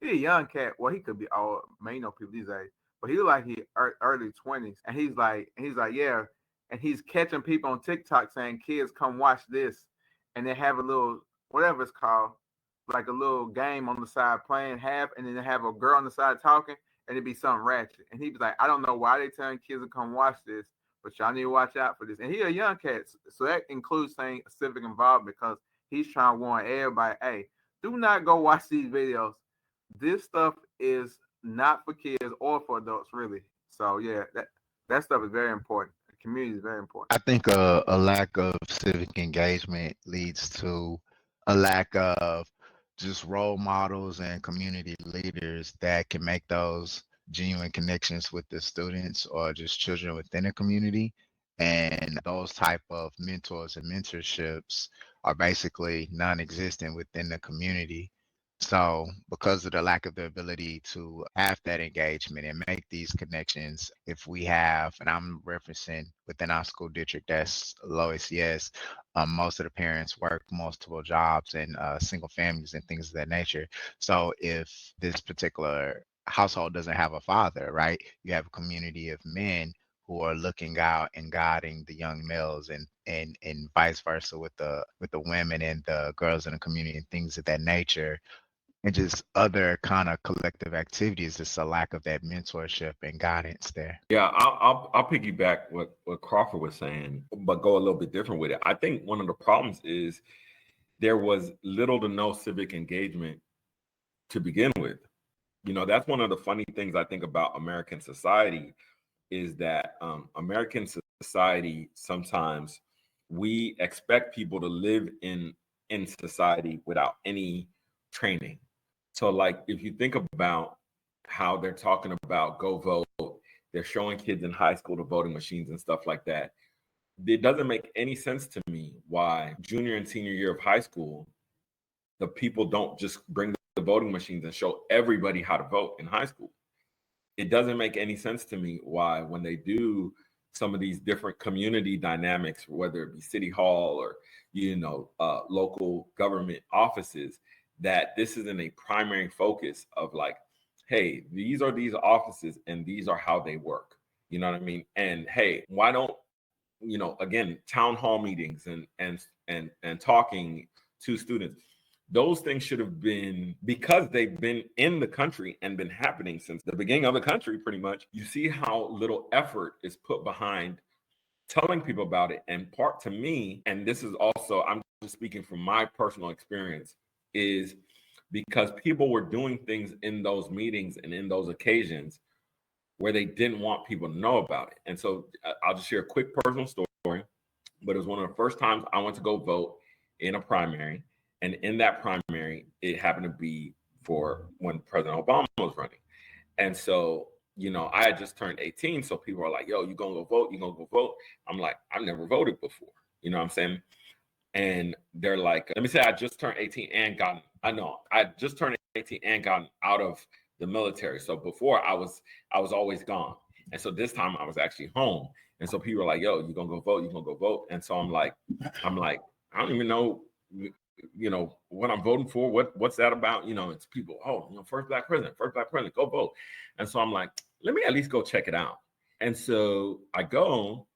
a young cat. Well, he could be old, may know people these days, but he like early 20s, and he's like, yeah, and he's catching people on TikTok saying, "Kids, come watch this," and they have a little whatever it's called, like a little game on the side playing half, and then they have a girl on the side talking, and it'd be something ratchet. And he'd be like, "I don't know why they telling kids to come watch this, but y'all need to watch out for this." And he a young cat, so that includes saying civic involvement because he's trying to warn everybody, hey, do not go watch these videos. This stuff is not for kids or for adults, really. So yeah, that stuff is very important. The community is very important. I think a lack of civic engagement leads to a lack of just role models and community leaders that can make those genuine connections with the students or just children within the community. And those type of mentors and mentorships are basically non-existent within the community. So because of the lack of the ability to have that engagement and make these connections, if we have, and I'm referencing within our school district, that's LYS, most of the parents work multiple jobs and single families and things of that nature. So if this particular household doesn't have a father, right, you have a community of men who are looking out and guiding the young males and vice versa with the women and the girls in the community and things of that nature, and just other kind of collective activities. Just a lack of that mentorship and guidance there. Yeah, I'll piggyback what Crawford was saying, but go a little bit different with it. I think one of the problems is there was little to no civic engagement to begin with. You know, that's one of the funny things I think about American society is that American society, sometimes we expect people to live in society without any training. So like, if you think about how they're talking about go vote, they're showing kids in high school the voting machines and stuff like that. It doesn't make any sense to me why junior and senior year of high school, the people don't just bring the voting machines and show everybody how to vote in high school. It doesn't make any sense to me why when they do some of these different community dynamics, whether it be city hall or, local government offices, that this isn't a primary focus of like, hey, these are these offices and these are how they work. You know what I mean? And hey, why don't, again, town hall meetings and talking to students, those things should have been, because they've been in the country and been happening since the beginning of the country, pretty much. You see how little effort is put behind telling people about it. And part to me, and this is also, I'm just speaking from my personal experience, is because people were doing things in those meetings and in those occasions where they didn't want people to know about it. And so I'll just share a quick personal story, but it was one of the first times I went to go vote in a primary. And in that primary, it happened to be for when President Obama was running. And so, I had just turned 18. So people are like, yo, you gonna go vote? You gonna go vote? I'm like, I've never voted before. You know what I'm saying? And they're like, let me say I just turned 18 and I just turned 18 and gotten out of the military. So before I was always gone. And so this time I was actually home. And so people are like, yo, you gonna go vote? You gonna go vote? And so I'm like, I don't even know, what I'm voting for. What's that about? It's people, first black president, go vote. And so I'm like, let me at least go check it out. And so I go,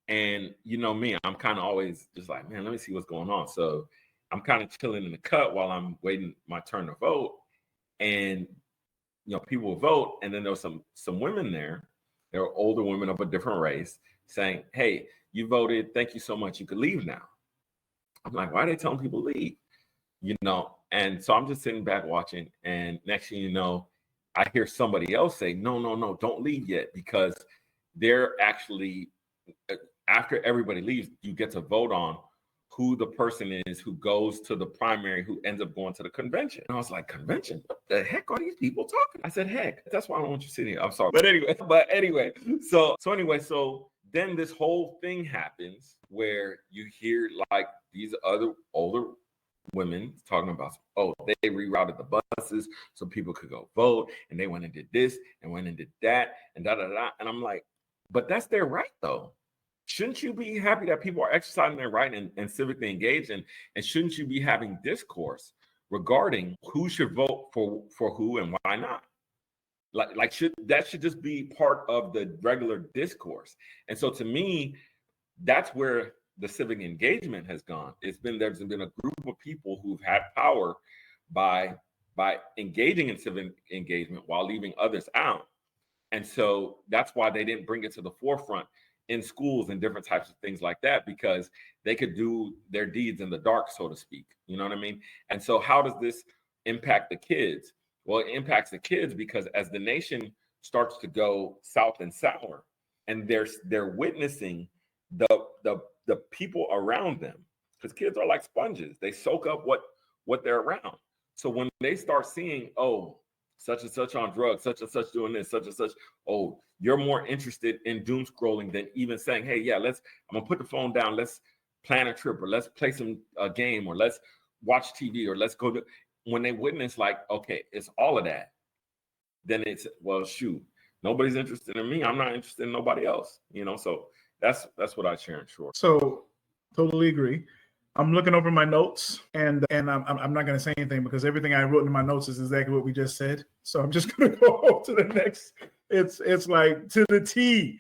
and me, I'm kind of always just like, man, let me see what's going on. So I'm kind of chilling in the cut while I'm waiting my turn to vote. And, people will vote. And then there was some women there. There were older women of a different race saying, hey, you voted. Thank you so much. You could leave now. I'm like, why are they telling people to leave? And so I'm just sitting back watching. And next thing you know, I hear somebody else say, no, don't leave yet, because they're actually, after everybody leaves, you get to vote on who the person is who goes to the primary, who ends up going to the convention. And I was like, convention? What the heck are these people talking? I said, heck, that's why I don't want you sitting here. I'm sorry. But anyway, so then this whole thing happens where you hear like these other older women talking about, oh, they rerouted the buses so people could go vote, and they went and did this and went and did that and da da da. And I'm like, but that's their right though. Shouldn't you be happy that people are exercising their right and civically engaged? And shouldn't you be having discourse regarding who should vote for who and why not? Like should just be part of the regular discourse. And so to me, that's where the civic engagement has gone. There's been a group of people who've had power by engaging in civic engagement while leaving others out. And so that's why they didn't bring it to the forefront in schools and different types of things like that, because they could do their deeds in the dark, so to speak. You know what I mean? And so how does this impact the kids? Well, it impacts the kids because as the nation starts to go south and sour, and they're witnessing the people around them, because kids are like sponges. They soak up what they're around. So when they start seeing, oh, such and such on drugs, such and such doing this, such and such, oh, you're more interested in doom scrolling than even saying, hey, yeah, I'm gonna put the phone down, let's plan a trip, or let's play a game, or let's watch TV, or let's go to. When they witness like, okay, it's all of that, then it's, well, shoot, nobody's interested in me, I'm not interested in nobody else, so that's what I share in short. So totally agree. I'm looking over my notes, and I'm not going to say anything because everything I wrote in my notes is exactly what we just said. So I'm just going to go to the next. It's like to the T.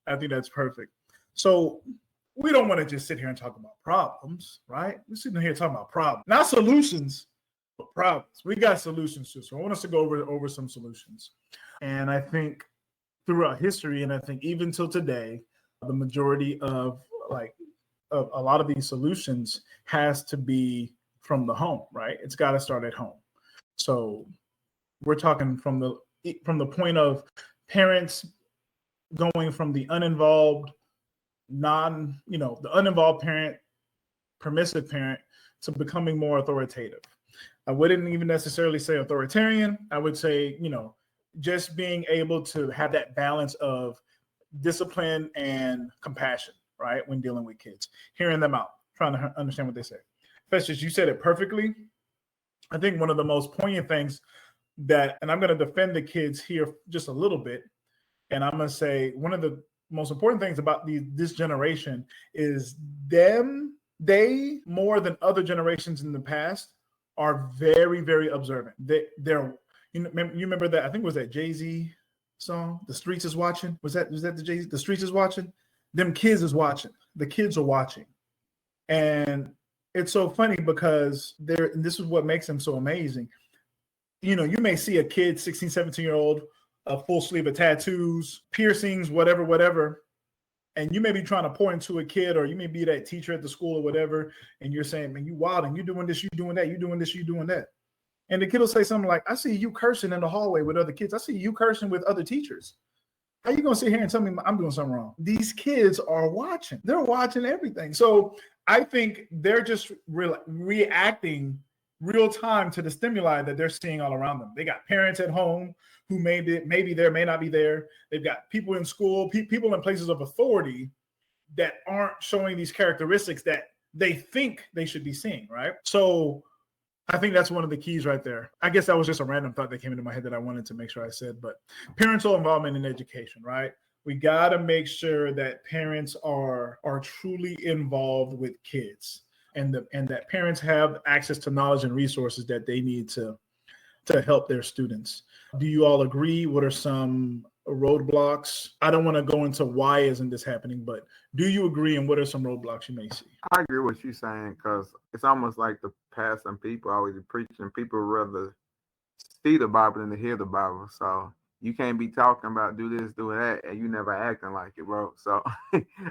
I think that's perfect. So we don't want to just sit here and talk about problems, right? We're sitting here talking about problems, not solutions, but problems. We got solutions too. So I want us to go over some solutions. And I think throughout history, and I think even till today, the majority of a lot of these solutions has to be from the home, right? It's got to start at home. So we're talking from the point of parents going from the uninvolved, the uninvolved parent, permissive parent, to becoming more authoritative. I wouldn't even necessarily say authoritarian. I would say, just being able to have that balance of discipline and compassion, right? When dealing with kids, hearing them out, trying to understand what they say. Festus, you said it perfectly. I think one of the most poignant things and I'm going to defend the kids here just a little bit. And I'm going to say one of the most important things about this generation is they more than other generations in the past are very, very observant. They're, you remember that, I think it was that Jay-Z song, The Streets Is Watching? Was that the Jay-Z, The Streets Is Watching? Them kids is watching. The kids are watching. And it's so funny because this is what makes them so amazing. You may see a kid, 16, 17-year-old, a full sleeve of tattoos, piercings, whatever. And you may be trying to pour into a kid, or you may be that teacher at the school or whatever. And you're saying, man, you wild, and you're doing this, you're doing that, you're doing this, you're doing that. And the kid will say something like, I see you cursing in the hallway with other kids. I see you cursing with other teachers. How you going to sit here and tell me I'm doing something wrong? These kids are watching. They're watching everything. So I think they're just reacting real time to the stimuli that they're seeing all around them. They got parents at home who maybe there, may not be there. They've got people in school, people in places of authority that aren't showing these characteristics that they think they should be seeing, right? So I think that's one of the keys right there. I guess that was just a random thought that came into my head that I wanted to make sure I said, but parental involvement in education, right? We got to make sure that parents are truly involved with kids, and that parents have access to knowledge and resources that they need to help their students. Do you all agree? What are some roadblocks? I don't want to go into why isn't this happening, but do you agree, and what are some roadblocks you may see? I agree with what you're saying, because it's almost like the past and people always preaching. People rather see the Bible than to hear the Bible. So you can't be talking about do this, do that, and you never acting like it, bro. So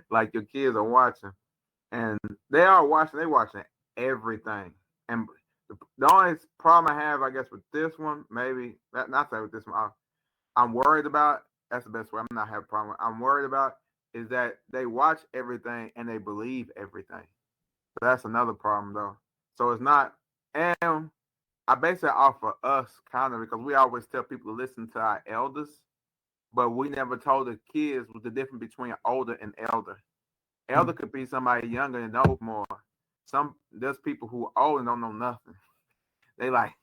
like your kids are watching, and they are watching. They're watching everything. And the only problem I have, I guess, with this one, maybe not say with this one, I'm worried about. That's the best way. I'm not having a problem. I'm worried about is that they watch everything and they believe everything. So that's another problem, though. So it's not, and I base it off of us kind of, because we always tell people to listen to our elders, but we never told the kids what the difference between older and elder. Elder could be somebody younger and knows more. there's people who are old and don't know nothing. They like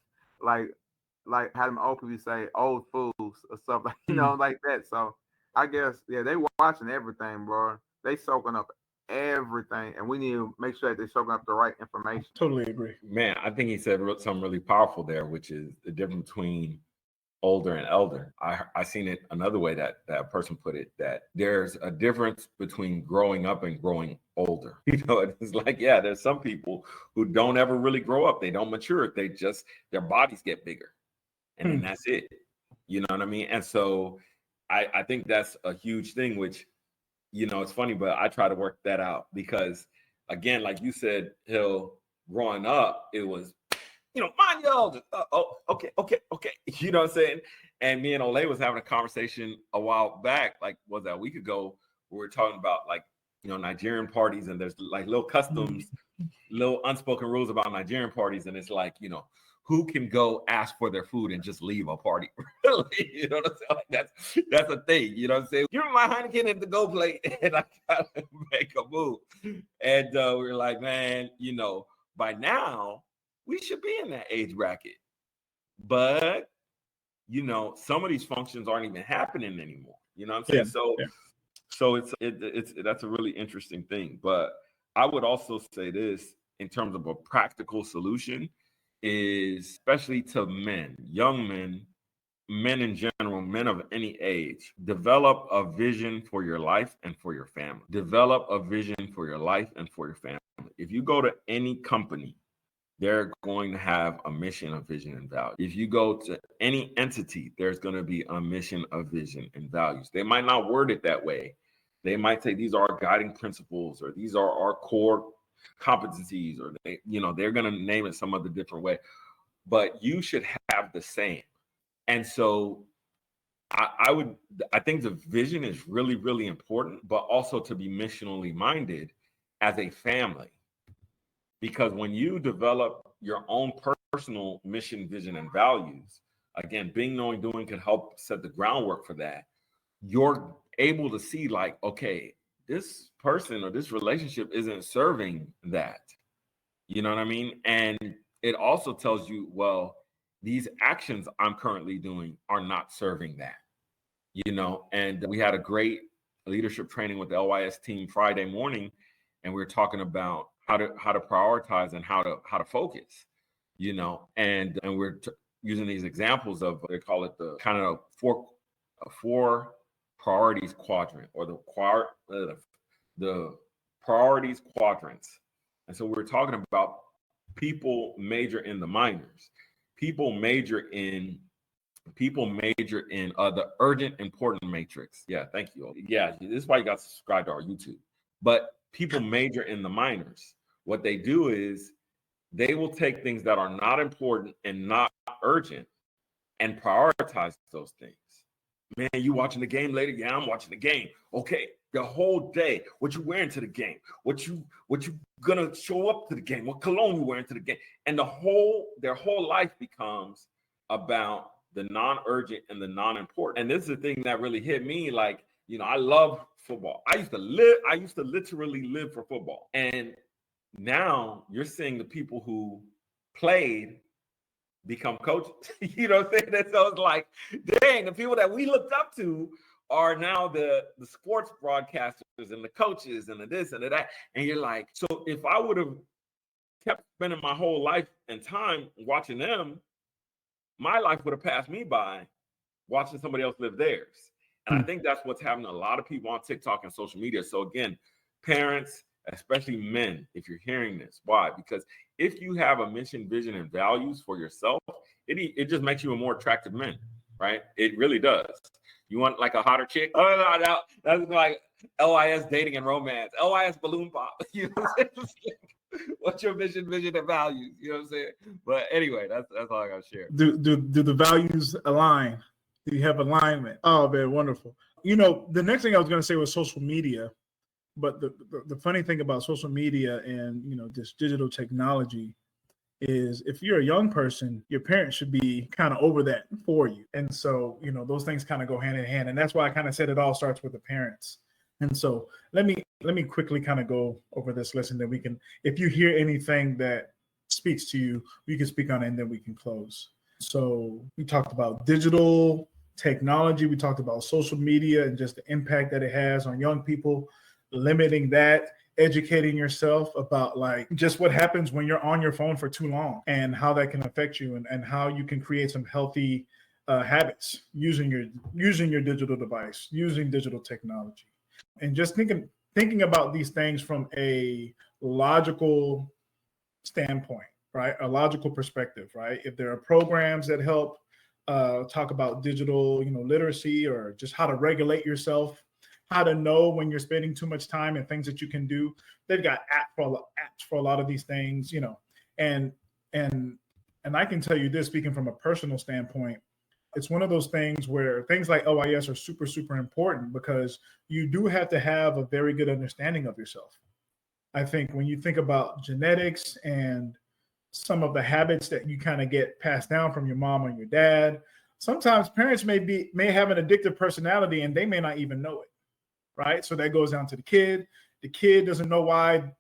how them old people say old fools or stuff like like that. So I guess they watching everything, bro. They soaking up everything, and we need to make sure that they're soaking up the right information. Totally agree. Man, I think he said something really powerful there, which is the difference between older and elder. I seen it another way that person put it, that there's a difference between growing up and growing older. It's like, there's some people who don't ever really grow up. They don't mature. They just, their bodies get bigger. And then that's it. You know what I mean? And so I think that's a huge thing, which, it's funny, but I try to work that out because, again, like you said, Hill, growing up, it was, mind your elders. Okay. You know what I'm saying? And me and Ole was having a conversation a while back, like, was that a week ago? We were talking about, like, Nigerian parties, and there's like little customs, little unspoken rules about Nigerian parties. And it's like, who can go ask for their food and just leave a party? Really? You know what I'm saying? Like that's a thing. You know what I'm saying? Give me my Heineken and the go plate, and I gotta make a move. And we were like, man, by now we should be in that age bracket. But some of these functions aren't even happening anymore. You know what I'm saying? So it's that's a really interesting thing. But I would also say this in terms of a practical solution is, especially to men, young men, men in general, men of any age, develop a vision for your life and for your family. Develop a vision for your life and for your family. If you go to any company, they're going to have a mission, a vision, and value. If you go to any entity, there's going to be a mission, a vision, and values. They might not word it that way. They might say these are our guiding principles, or these are our core competencies, or they're going to name it some other different way. But you should have the same. And so I think the vision is really, really important, but also to be missionally minded as a family. Because when you develop your own personal mission, vision, and values, again, being, knowing, doing can help set the groundwork for that. You're able to see, like, okay, this person or this relationship isn't serving that. You know what I mean? And it also tells you, well, these actions I'm currently doing are not serving that. And we had a great leadership training with the LYS team Friday morning, and we were talking about how to prioritize and how to focus, and we're using these examples of, they call it the kind of four priorities quadrant, or the priorities quadrants. And so we're talking about people major in the minors, people major in the urgent, important matrix. Yeah, thank you. Yeah, this is why you got to subscribe to our YouTube. But people major in the minors. What they do is they will take things that are not important and not urgent and prioritize those things. Man, you watching the game later? Yeah, I'm watching the game. Okay, the whole day, what you wearing to the game? What you gonna show up to the game? What cologne you wearing to the game? And their whole life becomes about the non-urgent and the non-important. And this is the thing that really hit me. Like, I love football. I used to literally live for football. And now you're seeing the people who played become coaches. You know what I'm saying? And so it's like, dang, the people that we looked up to are now the sports broadcasters and the coaches and the this and the that. And you're like, so if I would have kept spending my whole life and time watching them, my life would have passed me by watching somebody else live theirs. And I think that's what's happening to a lot of people on TikTok and social media. So again, parents, especially men, if you're hearing this, why? Because if you have a mission, vision, and values for yourself, it just makes you a more attractive man, right? It really does. You want like a hotter chick? Oh, no, that's like LYS dating and romance, LYS balloon pop. You know what I'm saying? What's your mission, vision, and values? You know what I'm saying? But anyway, that's all I got to share. Do the values align? Do you have alignment? Oh, man, wonderful. The next thing I was going to say was social media. But the funny thing about social media and, this digital technology is, if you're a young person, your parents should be kind of over that for you. And so, those things kind of go hand in hand. And that's why I kind of said it all starts with the parents. And so let me quickly kind of go over this list, and then we can, if you hear anything that speaks to you, you can speak on it, and then we can close. So we talked about digital technology. We talked about social media and just the impact that it has on young people, limiting that, educating yourself about like just what happens when you're on your phone for too long and how that can affect you, and how you can create some healthy habits using your digital device, using digital technology. And just thinking about these things from a logical standpoint, right? A logical perspective, right? If there are programs that help talk about digital, literacy, or just how to regulate yourself, how to know when you're spending too much time and things that you can do. They've got apps for a lot of these things, and I can tell you this, speaking from a personal standpoint, it's one of those things where things like LYS are super, super important, because you do have to have a very good understanding of yourself. I think when you think about genetics and some of the habits that you kind of get passed down from your mom or your dad, sometimes parents may have an addictive personality and they may not even know it, right? So that goes down to the kid. The kid doesn't know why,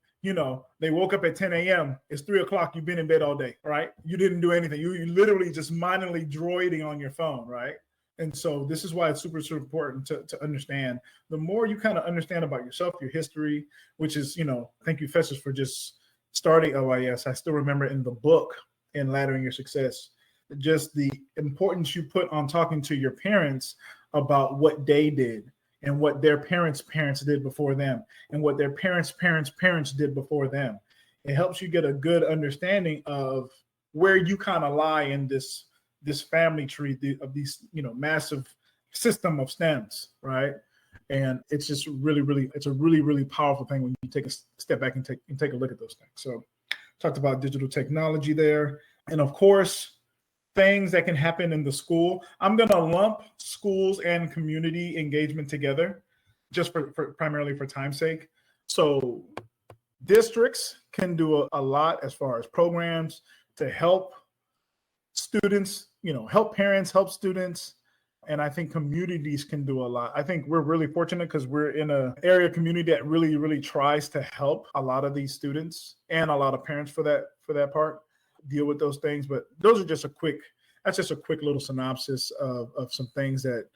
they woke up at 10 a.m. It's 3 o'clock. You've been in bed all day, right? You didn't do anything. You literally just mindlessly droiding on your phone, right? And so this is why it's super, super important to understand. The more you kind of understand about yourself, your history, which is, thank you, Festus, for just starting LYS. I still remember in the book, In Laddering Your Success, just the importance you put on talking to your parents about what they did, and what their parents' parents did before them, and what their parents' parents' parents did before them. It helps you get a good understanding of where you kind of lie in this family tree of these, massive system of stems, right? And it's just it's a really, really powerful thing when you take a step back and take a look at those things. So talked about digital technology there. And of course, things that can happen in the school. I'm going to lump schools and community engagement together just for primarily for time's sake. So districts can do a lot as far as programs to help students, help parents, help students. And I think communities can do a lot. I think we're really fortunate because we're in an area community that really, really tries to help a lot of these students and a lot of parents for that part deal with those things. But that's just a quick little synopsis of some things that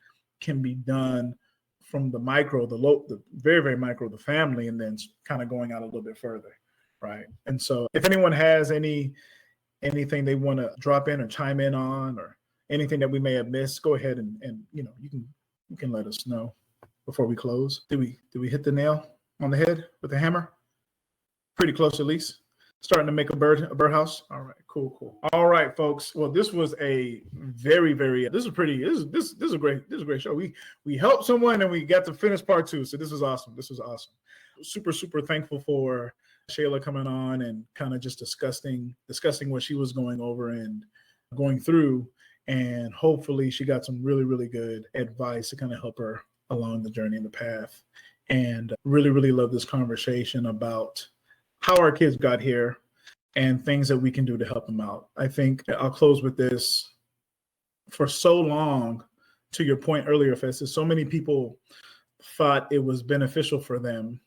can be done from the micro, the very, very micro, the family, and then kind of going out a little bit further, right? And so if anyone has anything they want to drop in or chime in on, or anything that we may have missed, go ahead and you can let us know before we close. Did we hit the nail on the head with the hammer? Pretty close, at least. Starting to make a birdhouse. All right, cool. All right, folks. Well, this was a very, very, this is a great show. We helped someone and we got to finish part 2. So this was awesome. Super, super thankful for Shayla coming on and kind of just discussing what she was going over and going through. And hopefully she got some really, really good advice to kind of help her along the journey and the path. And really, really love this conversation about how our kids got here and things that we can do to help them out. I think I'll close with this. For so long, to your point earlier, Festus, so many people thought it was beneficial for them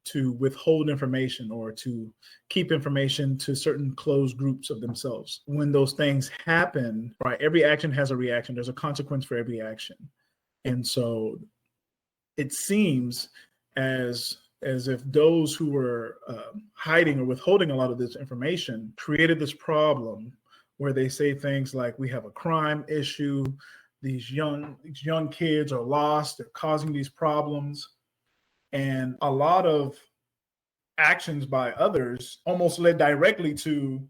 to withhold information or to keep information to certain closed groups of themselves. When those things happen, right, every action has a reaction. There's a consequence for every action. And so it seems as if those who were hiding or withholding a lot of this information created this problem where they say things like, we have a crime issue, these young kids are lost, they're causing these problems. And a lot of actions by others almost led directly to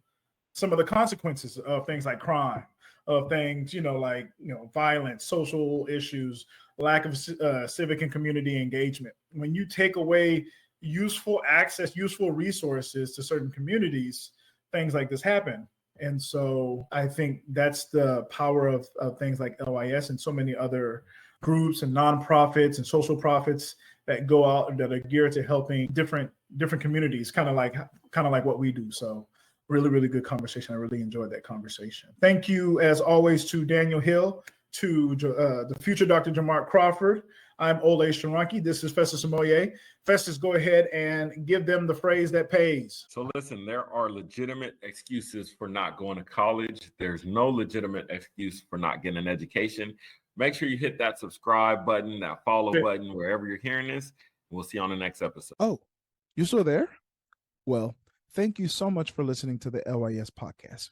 some of the consequences of things like crime, of things, like violence, social issues, lack of civic and community engagement. When you take away useful access, useful resources to certain communities, things like this happen. And so I think that's the power of things like LYS and so many other groups and nonprofits and social profits that go out that are geared to helping different communities, kind of like what we do. So really, really good conversation. I really enjoyed that conversation. Thank you, as always, to Daniel Hill to the future Dr. Jamar Crawford. I'm Ole Sharanki. This is Festus Samoye. Festus, go ahead and give them the phrase that pays. So listen, there are legitimate excuses for not going to college. There's no legitimate excuse for not getting an education. Make sure you hit that subscribe button, that follow button, wherever you're hearing this. We'll see you on the next episode. Oh, you still there? Well, thank you so much for listening to the LYS podcast.